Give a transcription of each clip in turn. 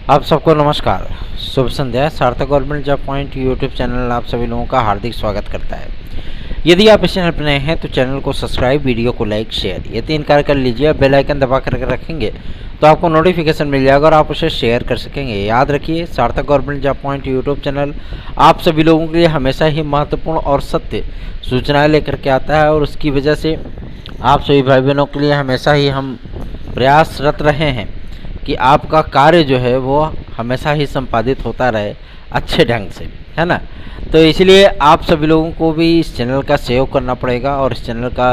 आप सबको नमस्कार, शुभ संध्या। सार्थक government job point YouTube channel आप सभी लोगों का हार्दिक स्वागत करता है। यदि आप इस चैनल पर नए हैं तो चैनल को सब्सक्राइब, वीडियो को लाइक, शेयर ये 3 कार्य कर लीजिए। बेल आइकन दबा करके रखेंगे तो आपको नोटिफिकेशन मिल जाएगा और आप उसे शेयर कर सकेंगे। याद रखिए, सार्थक government job point YouTube channel आप सभी लोगों के लिए हमेशा ही महत्वपूर्ण और सत्य सूचनाएँ लेकर के आता है और उसकी वजह से आप सभी भाई बहनों के लिए हमेशा ही हम प्रयासरत रहे हैं कि आपका कार्य जो है वो हमेशा ही संपादित होता रहे अच्छे ढंग से, है ना। तो इसलिए आप सभी लोगों को भी इस चैनल का सहयोग करना पड़ेगा और इस चैनल का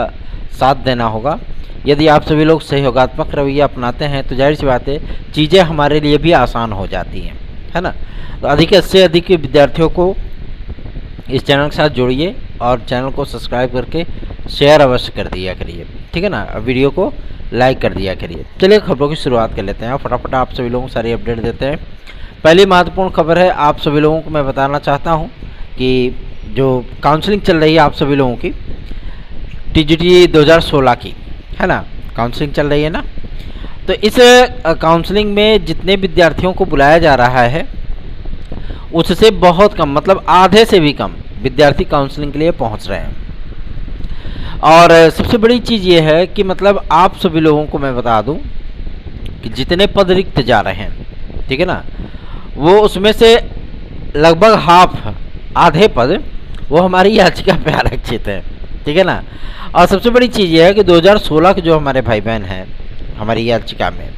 साथ देना होगा। यदि आप सभी लोग सहयोगात्मक रवैया अपनाते हैं तो जाहिर सी बात है चीज़ें हमारे लिए भी आसान हो जाती हैं, है ना। तो अधिक से अधिक विद्यार्थियों को इस चैनल के साथ जोड़िए और चैनल को सब्सक्राइब करके शेयर अवश्य कर दिया करिए, ठीक है ना। वीडियो को लाइक कर दिया करिए। चलिए खबरों की शुरुआत कर लेते हैं और फटाफट आप सभी लोगों को सारी अपडेट देते हैं। पहली महत्वपूर्ण खबर है, आप सभी लोगों को मैं बताना चाहता हूं कि जो काउंसलिंग चल रही है आप सभी लोगों की टीजीटी 2016 की, है ना, काउंसलिंग चल रही है ना। तो इस काउंसलिंग में जितने विद्यार्थियों को बुलाया जा रहा है उससे बहुत कम, मतलब आधे से भी कम विद्यार्थी काउंसलिंग के लिए पहुंच रहे हैं। और सबसे बड़ी चीज़ ये है कि मतलब आप सभी लोगों को मैं बता दूं कि जितने पद रिक्त जा रहे हैं, ठीक है ना, वो उसमें से लगभग हाफ, आधे पद वो हमारी याचिका पे आरक्षित है, ठीक है ना। और सबसे बड़ी चीज़ ये है कि 2016 के जो हमारे भाई बहन हैं हमारी याचिका में,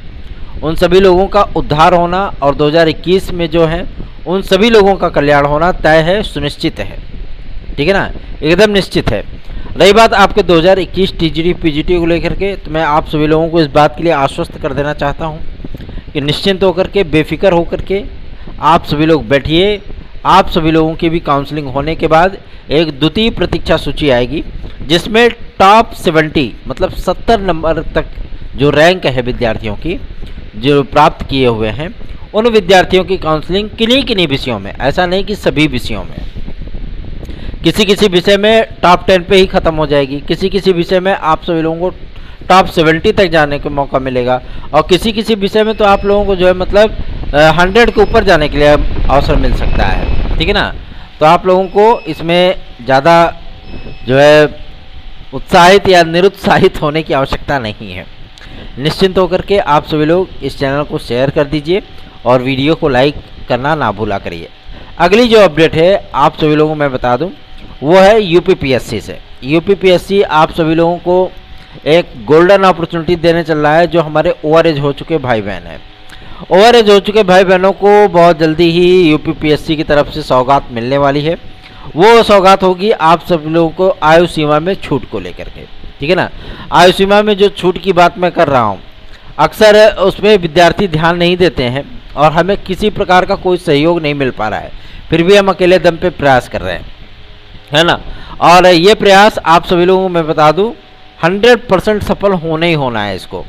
उन सभी लोगों का उद्धार होना और 2021 में जो है उन सभी लोगों का कल्याण होना तय है, सुनिश्चित है, ठीक है ना, एकदम निश्चित है। रही बात आपके 2021 टीजीटी पीजीटी को लेकर के, तो मैं आप सभी लोगों को इस बात के लिए आश्वस्त कर देना चाहता हूं कि निश्चिंत होकर के, बेफिक्र होकर के आप सभी लोग बैठिए। आप सभी लोगों की भी काउंसलिंग होने के बाद एक द्वितीय प्रतीक्षा सूची आएगी जिसमें टॉप 70 मतलब 70 नंबर तक जो रैंक है विद्यार्थियों की जो प्राप्त किए हुए हैं उन विद्यार्थियों की काउंसलिंग किन्हीं किन्हीं विषयों में, ऐसा नहीं कि सभी विषयों में, किसी किसी विषय में टॉप 10 पे ही ख़त्म हो जाएगी, किसी किसी विषय में आप सभी लोगों को टॉप 70 तक जाने का मौका मिलेगा और किसी किसी विषय में तो आप लोगों को जो है मतलब 100 के ऊपर जाने के लिए अवसर मिल सकता है, ठीक है ना। तो आप लोगों को इसमें ज़्यादा जो है उत्साहित या निरुत्साहित होने की आवश्यकता नहीं है। निश्चिंत होकर के आप सभी लोग इस चैनल को शेयर कर दीजिए और वीडियो को लाइक करना ना भूला करिए। अगली जो अपडेट है आप सभी लोगों को मैं बता दूं वो है यूपीपीएससी से। यूपीपीएससी आप सभी लोगों को एक गोल्डन अपॉर्चुनिटी देने चल रहा है। जो हमारे ओवरएज हो चुके भाई बहन हैं, ओवरएज हो चुके भाई बहनों को बहुत जल्दी ही यूपीपीएससी की तरफ से सौगात मिलने वाली है। वो सौगात होगी आप सभी लोगों को आयु सीमा में छूट को लेकर के, ठीक है ना। आयु सीमा में जो छूट की बात मैं कर रहा हूँ, अक्सर उसमें विद्यार्थी ध्यान नहीं देते हैं और हमें किसी प्रकार का कोई सहयोग नहीं मिल पा रहा है, फिर भी हम अकेले दम पे प्रयास कर रहे हैं, है ना। और ये प्रयास आप सभी लोगों को मैं बता दूं 100% सफल होना ही होना है इसको,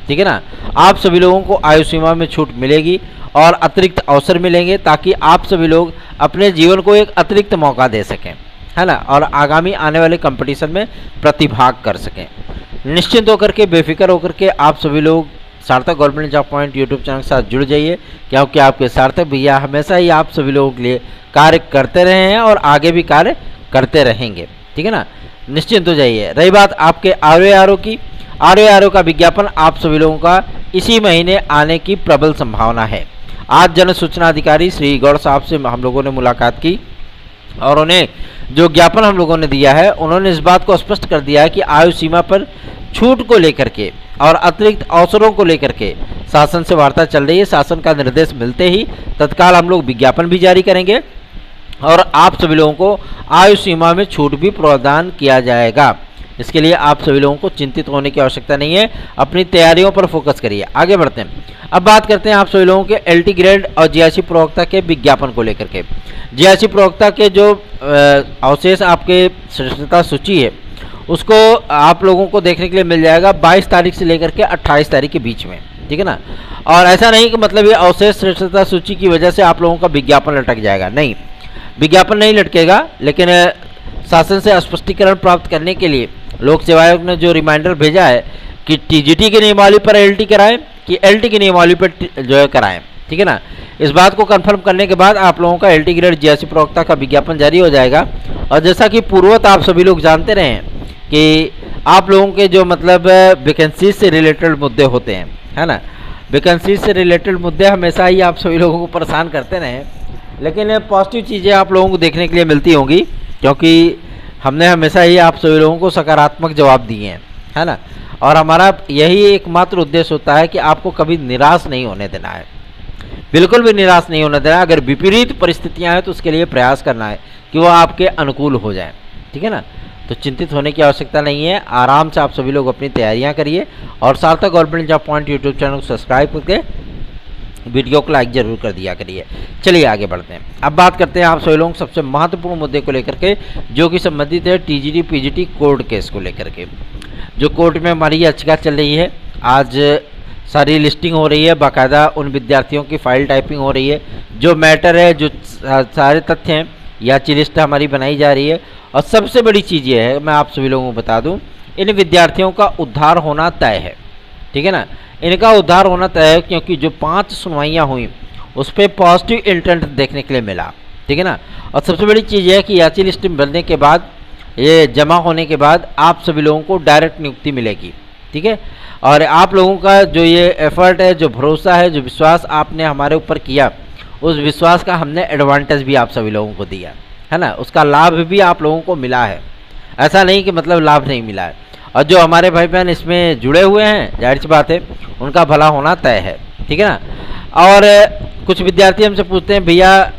ठीक है ना। आप सभी लोगों को आयु सीमा में छूट मिलेगी और अतिरिक्त अवसर मिलेंगे ताकि आप सभी लोग अपने जीवन को एक अतिरिक्त मौका दे सकें, है ना, और आगामी आने वाले कंपटीशन में प्रतिभाग कर सकें। निश्चिंत होकर के, बेफिक्र होकर के आप सभी लोग सार्थक government job point YouTube channel के साथ जुड़ जाइए, क्योंकि आपके सार्थक भैया हमेशा ही आप सभी लोगों के लिए कार्य करते रहे हैं और आगे भी कार्य करते रहेंगे, ठीक है ना। निश्चिंत हो जाइए। रही बात आपके आरओ की, आरओ का विज्ञापन आप सभी लोगों का इसी महीने आने की प्रबल संभावना है। आज जन सूचना अधिकारी श्री गौड़ साहब से हम लोगों ने मुलाकात की और उन्हें जो ज्ञापन हम लोगों ने दिया है उन्होंने इस बात को स्पष्ट कर दिया है कि आयु सीमा पर छूट को लेकर के और अतिरिक्त अवसरों को लेकर के शासन से वार्ता चल रही है। शासन का निर्देश मिलते ही तत्काल हम लोग विज्ञापन भी जारी करेंगे और आप सभी लोगों को आयु सीमा में छूट भी प्रदान किया जाएगा। इसके लिए आप सभी लोगों को चिंतित होने की आवश्यकता नहीं है, अपनी तैयारियों पर फोकस करिए। आगे बढ़ते हैं, अब बात करते हैं आप सभी लोगों के एलटी ग्रेड और जीआईसी प्रवक्ता के विज्ञापन को लेकर के। जीआईसी प्रवक्ता के जो अवशेष आपके श्रेष्ठता सूची है उसको आप लोगों को देखने के लिए मिल जाएगा 22 तारीख से लेकर के 28 तारीख के बीच में, ठीक है ना। और ऐसा नहीं कि मतलब ये अवशेष श्रेष्ठता सूची की वजह से आप लोगों का विज्ञापन लटक जाएगा, नहीं, विज्ञापन नहीं लटकेगा। लेकिन शासन से स्पष्टीकरण प्राप्त करने के लिए लोक सेवा आयोग ने जो रिमाइंडर भेजा है कि टीजीटी के नियमावली पर एलटी कराएं कि एलटी की नियमावली पर जो है कराएं, ठीक है ना। इस बात को कंफर्म करने के बाद आप लोगों का एलटी ग्रेड जीआईसी प्रवक्ता का विज्ञापन जारी हो जाएगा। और जैसा कि पूर्वत आप सभी लोग जानते रहे हैं कि आप लोगों के जो मतलब वैकेंसी से रिलेटेड मुद्दे होते हैं, है ना, वैकेंसी से रिलेटेड मुद्दे हमेशा ही आप सभी लोगों को परेशान करते रहे, लेकिन पॉजिटिव चीज़ें आप लोगों को देखने के लिए मिलती होंगी, क्योंकि हमने हमेशा ही आप सभी लोगों को सकारात्मक जवाब दिए हैं, है ना। और हमारा यही एकमात्र उद्देश्य होता है कि आपको कभी निराश नहीं होने देना है, बिल्कुल भी निराश नहीं होने देना है। अगर विपरीत परिस्थितियां हैं तो उसके लिए प्रयास करना है कि वो आपके अनुकूल हो जाए, ठीक है ना। तो चिंतित होने की आवश्यकता नहीं है, आराम से आप सभी लोग अपनी तैयारियां करिए और सार्थक government job point YouTube channel को सब्सक्राइब करके वीडियो को लाइक जरूर कर दिया करिए। चलिए आगे बढ़ते हैं। अब बात करते हैं आप सभी लोग सबसे महत्वपूर्ण मुद्दे को लेकर के, जो कि संबंधित है टीजीटी पीजीटी कोर्ट केस को लेकर के। जो कोर्ट में हमारी याचिका चल रही है, आज सारी लिस्टिंग हो रही है, बाकायदा उन विद्यार्थियों की फाइल टाइपिंग हो रही है, जो मैटर है, जो सारे तथ्य हैं, याची लिस्ट हमारी बनाई जा रही है। और सबसे बड़ी चीज़ ये है, मैं आप सभी लोगों को बता दूं, इन विद्यार्थियों का उद्धार होना तय है, ठीक है ना। इनका उद्धार होना तय है क्योंकि जो 5 सुनवाइयाँ हुई उस पर पॉजिटिव इंटेंट देखने के लिए मिला, ठीक है ना। और सबसे बड़ी चीज़ यह है कि याची लिस्ट बनने के बाद, ये जमा होने के बाद आप सभी लोगों को डायरेक्ट नियुक्ति मिलेगी, ठीक है। और आप लोगों का जो ये एफर्ट है, जो भरोसा है, जो विश्वास आपने हमारे ऊपर किया, उस विश्वास का हमने एडवांटेज भी आप सभी लोगों को दिया, है ना। उसका लाभ भी आप लोगों को मिला है, ऐसा नहीं कि मतलब लाभ नहीं मिला है। और जो हमारे भाई बहन इसमें जुड़े हुए हैं, जाहिर सी बात है उनका भला होना तय है, ठीक है ना। और कुछ विद्यार्थी हमसे पूछते हैं, भैया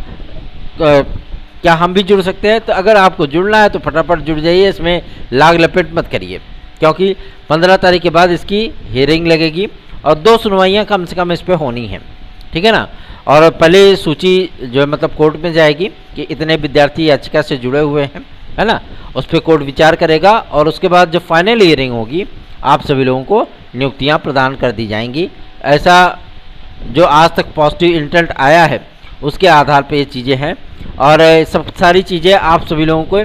क्या हम भी जुड़ सकते हैं? तो अगर आपको जुड़ना है तो फटाफट जुड़ जाइए, इसमें लाग लपेट मत करिए, क्योंकि 15 तारीख के बाद इसकी हियरिंग लगेगी और 2 सुनवाइयाँ कम से कम इस पर होनी है, ठीक है ना। और पहले सूची जो है मतलब कोर्ट में जाएगी कि इतने विद्यार्थी याचिका से जुड़े हुए हैं, है ना, उस पर कोर्ट विचार करेगा और उसके बाद जब फाइनल हियरिंग होगी आप सभी लोगों को नियुक्तियां प्रदान कर दी जाएंगी। ऐसा जो आज तक पॉजिटिव इंटेंट आया है उसके आधार पे ये चीज़ें हैं और सब सारी चीज़ें आप सभी लोगों को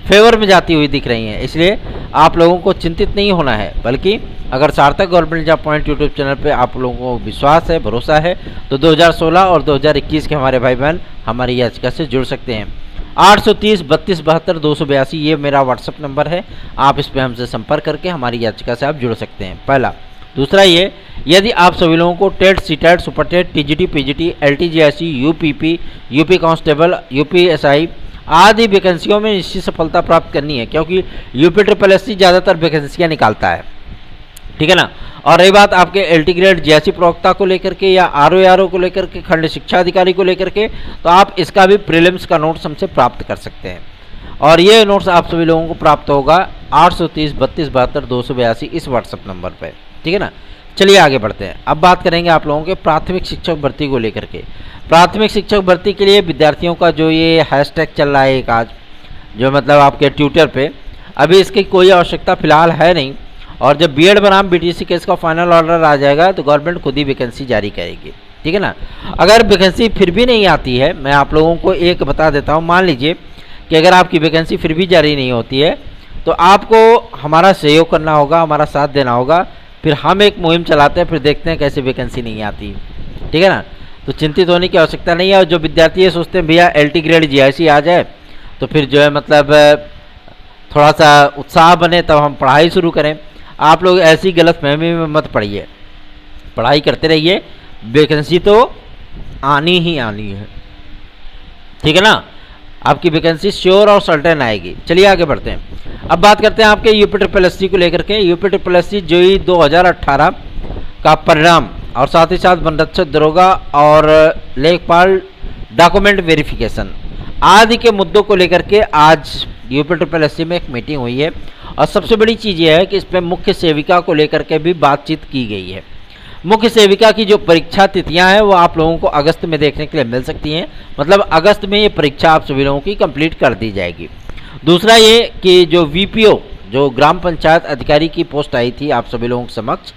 फेवर में जाती हुई दिख रही हैं। इसलिए आप लोगों को चिंतित नहीं होना है, बल्कि अगर सार्थक government job point YouTube channel पे आप लोगों को विश्वास है, भरोसा है, तो 2016 और 2021 के हमारे भाई बहन हमारी याचिका से जुड़ सकते हैं। 830 32 72 282 ये मेरा व्हाट्सअप नंबर है, आप इस पर हमसे संपर्क करके हमारी याचिका से आप जुड़ सकते हैं, पहला। दूसरा ये, यदि आप सभी लोगों को TET, CTET, super TET, TGT, PGT, LTGIC, UPP, UP constable, UPSI आदि वैकेंसियों में निश्चित सफलता प्राप्त करनी है, क्योंकि यूपीएससी ज़्यादातर वैकेंसियाँ निकालता है, ठीक है ना। और रही बात आपके एलटी ग्रेड जीआईसी प्रवक्ता को लेकर के या आरओ को लेकर के, खंड शिक्षा अधिकारी को लेकर के, तो आप इसका भी प्रीलिम्स का नोट्स हमसे प्राप्त कर सकते हैं। और ये नोट्स आप सभी लोगों को प्राप्त होगा 830 32 72 282 इस व्हाट्सअप नंबर पर, ठीक है ना। चलिए आगे बढ़ते हैं। अब बात करेंगे आप लोगों के प्राथमिक शिक्षक भर्ती को लेकर के। प्राथमिक शिक्षक भर्ती के लिए विद्यार्थियों का जो ये हैशटैग चल रहा है एक आज, जो मतलब आपके ट्विटर पे, अभी इसकी कोई आवश्यकता फिलहाल है नहीं। और जब बीएड बनाम बीटीसी केस का फाइनल ऑर्डर आ जाएगा तो गवर्नमेंट खुद ही वैकेंसी जारी करेगी, ठीक है ना। अगर वैकेंसी फिर भी नहीं आती है, मैं आप लोगों को एक बता देता हूँ, मान लीजिए कि अगर आपकी वैकेंसी फिर भी जारी नहीं होती है तो आपको हमारा सहयोग करना होगा, हमारा साथ देना होगा। फिर हम एक मुहिम चलाते हैं, फिर देखते हैं कैसे वैकेंसी नहीं आती, ठीक है ना। तो चिंतित होने की आवश्यकता नहीं है। और जो विद्यार्थी ये सोचते हैं भैया एलटी ग्रेड जीआईसी आ जाए तो फिर जो है मतलब थोड़ा सा उत्साह बने तब हम पढ़ाई शुरू करें, आप लोग ऐसी गलतफहमी में मत पड़िए, पढ़ाई करते रहिए, वैकेंसी तो आनी ही आनी है, ठीक है ना। आपकी वैकेंसी श्योर और सर्टेन आएगी। चलिए आगे बढ़ते हैं। अब बात करते हैं आपके यूपीएससी को लेकर के। यूपीएससी जेईई 2018 का परिणाम और साथ ही साथ वनरक्षक दरोगा और लेखपाल डॉक्यूमेंट वेरिफिकेशन आदि के मुद्दों को लेकर के आज यूपीएससी में एक मीटिंग हुई है। और सबसे बड़ी चीज़ यह है कि इस पर मुख्य सेविका को लेकर के भी बातचीत की गई है। मुख्य सेविका की जो परीक्षा तिथियां हैं वो आप लोगों को अगस्त में देखने के लिए मिल सकती हैं, मतलब अगस्त में ये परीक्षा आप सभी लोगों की कंप्लीट कर दी जाएगी। दूसरा ये कि जो वीपीओ, जो ग्राम पंचायत अधिकारी की पोस्ट आई थी आप सभी लोगों के समक्ष,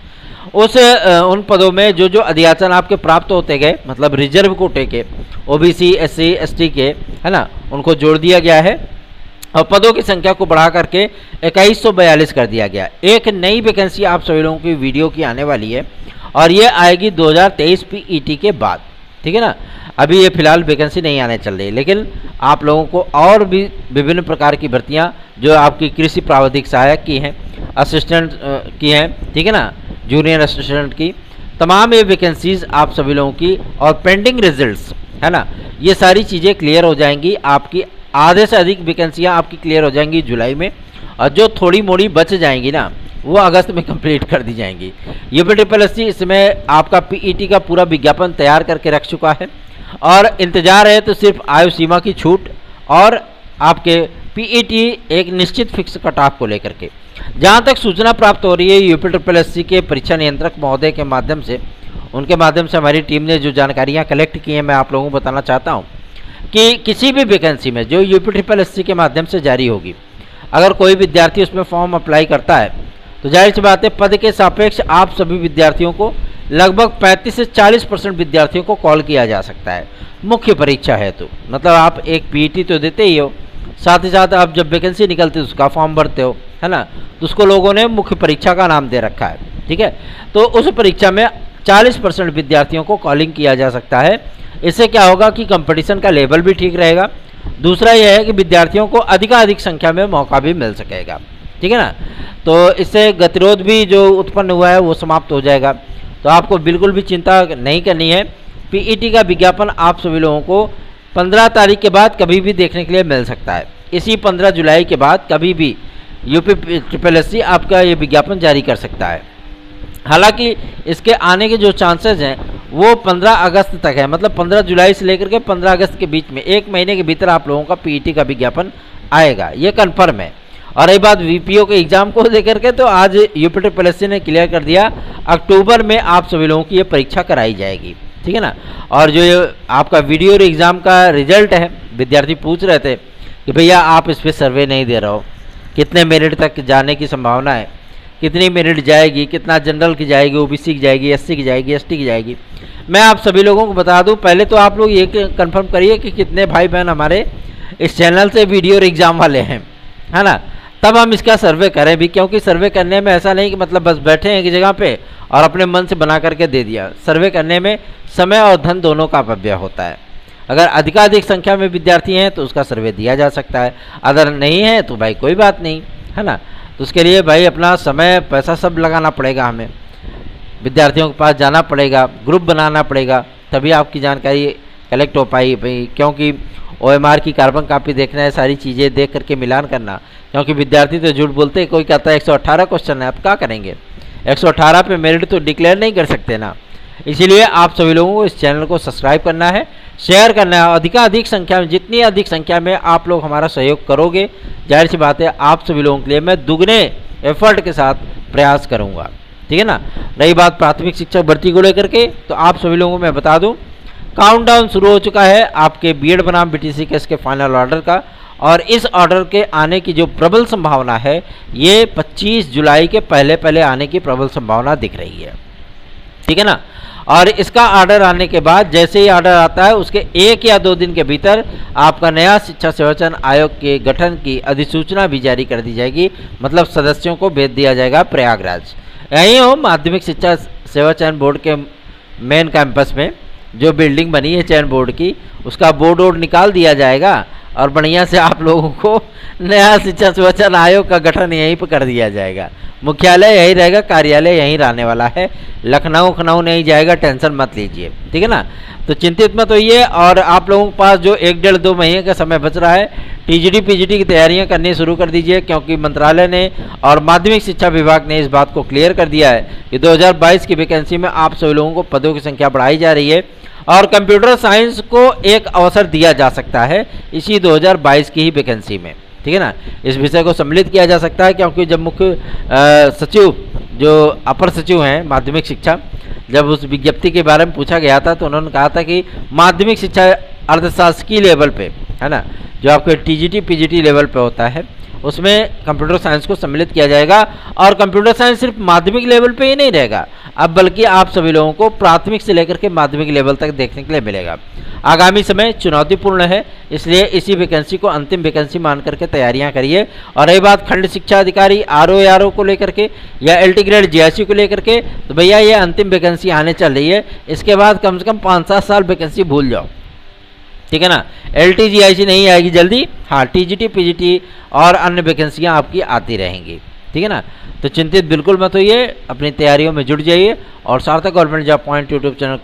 उन पदों में जो जो अध्याचन आपके प्राप्त होते गए, मतलब रिजर्व कोटे के, ओबीसी, एससी, एसटी के, है ना, उनको जोड़ दिया गया है और पदों की संख्या को बढ़ा करके 2142 कर दिया गया। एक नई वैकेंसी आप सभी लोगों की वीडियो की आने वाली है और ये आएगी 2023 पीईटी के बाद, ठीक है ना। अभी ये फिलहाल वैकेंसी नहीं आने चल रही, लेकिन आप लोगों को और भी विभिन्न प्रकार की भर्तियां जो आपकी कृषि प्रावधिक सहायक की हैं, असिस्टेंट की हैं, ठीक है ना, जूनियर असिस्टेंट की, तमाम ये वैकेंसीज आप सभी लोगों की, और पेंडिंग रिजल्ट्स, है ना, ये सारी चीज़ें क्लियर हो जाएंगी। आपकी आधे से अधिक वैकेंसियाँ आपकी क्लियर हो जाएंगी जुलाई में, और जो थोड़ी मोड़ी बच जाएंगी ना वो अगस्त में कंप्लीट कर दी जाएंगी। यूपीट्रिपलएससी इसमें आपका पीईटी का पूरा विज्ञापन तैयार करके रख चुका है, और इंतजार है तो सिर्फ आयु सीमा की छूट और आपके पीईटी एक निश्चित फिक्स कट ऑफ को लेकर के। जहाँ तक सूचना प्राप्त हो रही है यूपीट्रिपलएससी के परीक्षा नियंत्रक महोदय के माध्यम से, उनके माध्यम से हमारी टीम ने जो जानकारियाँ कलेक्ट की हैं मैं आप लोगों को बताना चाहता हूँ कि किसी भी वैकेंसी में जो यूपीट्रिपलएससी के माध्यम से जारी होगी, अगर कोई विद्यार्थी उसमें फॉर्म अप्लाई करता है तो जाहिर सी बात है पद के सापेक्ष आप सभी विद्यार्थियों को लगभग 35 से 40% विद्यार्थियों को कॉल किया जा सकता है मुख्य परीक्षा है। तो मतलब आप एक पीईटी तो देते ही हो, साथ ही साथ आप जब वैकेंसी निकलती है उसका फॉर्म भरते हो, है ना, तो उसको लोगों ने मुख्य परीक्षा का नाम दे रखा है, ठीक है। तो उस परीक्षा में 40% विद्यार्थियों को कॉलिंग किया जा सकता है। इससे क्या होगा कि कंपटीशन का लेवल भी ठीक रहेगा। दूसरा यह है कि विद्यार्थियों को अधिकाधिक संख्या में मौका भी मिल सकेगा, ठीक है ना। तो इससे गतिरोध भी जो उत्पन्न हुआ है वो समाप्त हो जाएगा। तो आपको बिल्कुल भी चिंता नहीं करनी है। पीईटी का विज्ञापन आप सभी लोगों को 15 तारीख के बाद कभी भी देखने के लिए मिल सकता है। इसी 15 जुलाई के बाद कभी भी यूपीट्रिपलएससी आपका ये विज्ञापन जारी कर सकता है। हालांकि इसके आने के जो चांसेस हैं वो 15 अगस्त तक है, मतलब 15 जुलाई से लेकर के 15 अगस्त के बीच में, एक महीने के भीतर आप लोगों का पीईटी का विज्ञापन आएगा, ये कन्फर्म है। और रही बात वीपीओ के एग्ज़ाम को लेकर के, तो आज यूपीट्रिपलएससी ने क्लियर कर दिया अक्टूबर में आप सभी लोगों की ये परीक्षा कराई जाएगी, ठीक है ना। और जो ये आपका वीडियो एग्ज़ाम का रिजल्ट है, विद्यार्थी पूछ रहे थे कि भैया आप इस पर सर्वे नहीं दे रहे हो, कितने मेरिट तक जाने की संभावना है, कितनी मेरिट जाएगी, कितना जनरल की जाएगी, ओबीसी की जाएगी, एससी की जाएगी, एसटी की जाएगी। मैं आप सभी लोगों को बता दूं, पहले तो आप लोग ये कंफर्म करिए कि कितने भाई बहन हमारे इस चैनल से वीडियो और एग्ज़ाम वाले हैं, है ना, तब हम इसका सर्वे करें भी। क्योंकि सर्वे करने में ऐसा नहीं कि मतलब बस बैठे हैं एक जगह पे और अपने मन से बना करके दे दिया। सर्वे करने में समय और धन दोनों का अपव्यय होता है। अगर अधिकाधिक संख्या में विद्यार्थी हैं तो उसका सर्वे दिया जा सकता है, अगर नहीं है तो भाई कोई बात नहीं, है ना। तो उसके लिए भाई अपना समय पैसा सब लगाना पड़ेगा, हमें विद्यार्थियों के पास जाना पड़ेगा, ग्रुप बनाना पड़ेगा, तभी आपकी जानकारी कलेक्ट हो पाई भाई। क्योंकि ओएमआर की कार्बन कापी देखना है, सारी चीज़ें देख करके मिलान करना। क्योंकि विद्यार्थी तो झूठ बोलते हैं, कोई कहता है 118 क्वेश्चन है, आप क्या करेंगे, 118 पे मेरिट तो डिक्लेयर नहीं कर सकते ना। इसीलिए आप सभी लोगों को इस चैनल को सब्सक्राइब करना है, शेयर करना है। अधिकाधिक संख्या में, जितनी अधिक संख्या में आप लोग हमारा सहयोग करोगे, जाहिर सी बात है आप सभी लोगों के लिए मैं दुगने एफर्ट के साथ प्रयास करूँगा, ठीक है ना। रही बात प्राथमिक शिक्षक भर्ती को लेकर के, तो आप सभी लोगों को मैं बता दूं काउंटडाउन शुरू हो चुका है आपके बीएड बनाम बीटीसी केस के फाइनल ऑर्डर का। और इस ऑर्डर के आने की जो प्रबल संभावना है, ये 25 जुलाई के पहले पहले आने की प्रबल संभावना दिख रही है, ठीक है ना। और इसका ऑर्डर आने के बाद, जैसे ही ऑर्डर आता है उसके 1 या 2 दिन के भीतर आपका नया शिक्षा सेवाचयन आयोग के गठन की अधिसूचना भी जारी कर दी जाएगी। मतलब सदस्यों को भेज दिया जाएगा प्रयागराज। यहीं हो माध्यमिक शिक्षा सेवाचयन बोर्ड के मेन कैंपस में जो बिल्डिंग बनी है चयन बोर्ड की, उसका बोर्ड वोर्ड निकाल दिया जाएगा और बढ़िया से आप लोगों को नया शिक्षा सेवाचयन आयोग का गठन यहीं पर कर दिया जाएगा। मुख्यालय यही रहेगा, कार्यालय यहीं रहने वाला है, लखनऊ नहीं जाएगा, टेंशन मत लीजिए, ठीक है ना। तो चिंतित मत होइए। और आप लोगों के पास जो 1-1.5-2 महीने का समय बच रहा है, टीजीटी पीजीटी की तैयारियां करनी शुरू कर दीजिए। क्योंकि मंत्रालय ने और माध्यमिक शिक्षा विभाग ने इस बात को क्लियर कर दिया है कि 2022 की वैकेंसी में आप सभी लोगों को पदों की संख्या बढ़ाई जा रही है और कंप्यूटर साइंस को एक अवसर दिया जा सकता है इसी 2022 की ही वैकेंसी में, ठीक है ना। इस विषय को सम्मिलित किया जा सकता है क्योंकि जब मुख्य सचिव जो अपर सचिव हैं माध्यमिक शिक्षा, जब उस विज्ञप्ति के बारे में पूछा गया था तो उन्होंने कहा था कि माध्यमिक शिक्षा अर्धशासकीय लेवल पे, है ना, जो आपके टीजीटी पीजीटी लेवल पे होता है, उसमें कंप्यूटर साइंस को सम्मिलित किया जाएगा। और कंप्यूटर साइंस सिर्फ माध्यमिक लेवल पे ही नहीं रहेगा अब, बल्कि आप सभी लोगों को प्राथमिक से लेकर के माध्यमिक लेवल तक देखने के लिए मिलेगा। आगामी समय चुनौतीपूर्ण है, इसलिए इसी वैकेंसी को अंतिम वैकेंसी मान करके तैयारियां करिए। और रही बात खंड शिक्षा अधिकारी आरओ को लेकर के या एलटी ग्रेड जीआईसी को लेकर के, तो भैया ये अंतिम वैकेंसी आने चल रही है, इसके बाद कम से कम 5-7 साल वैकेंसी भूल जाओ, ठीक है ना। एलटी जीआईसी नहीं आएगी जल्दी, हाँ टीजीटी पीजीटी और अन्य वैकेंसियाँ आपकी आती रहेंगी, ठीक है ना। तो चिंतित बिल्कुल मत होइए, अपनी तैयारियों में जुट जाइए। और सार्थक government job point YouTube channel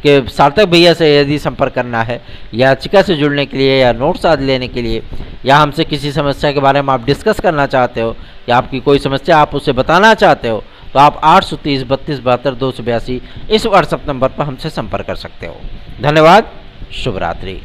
के सार्थक भैया से यदि संपर्क करना है, याचिका से जुड़ने के लिए या नोट्स आदि लेने के लिए, या हमसे किसी समस्या के बारे में आप डिस्कस करना चाहते हो, या आपकी कोई समस्या आप उसे बताना चाहते हो, तो आप 830 32 72 282 इस व्हाट्सएप नंबर पर हमसे संपर्क कर सकते हो। धन्यवाद, शुभ रात्रि।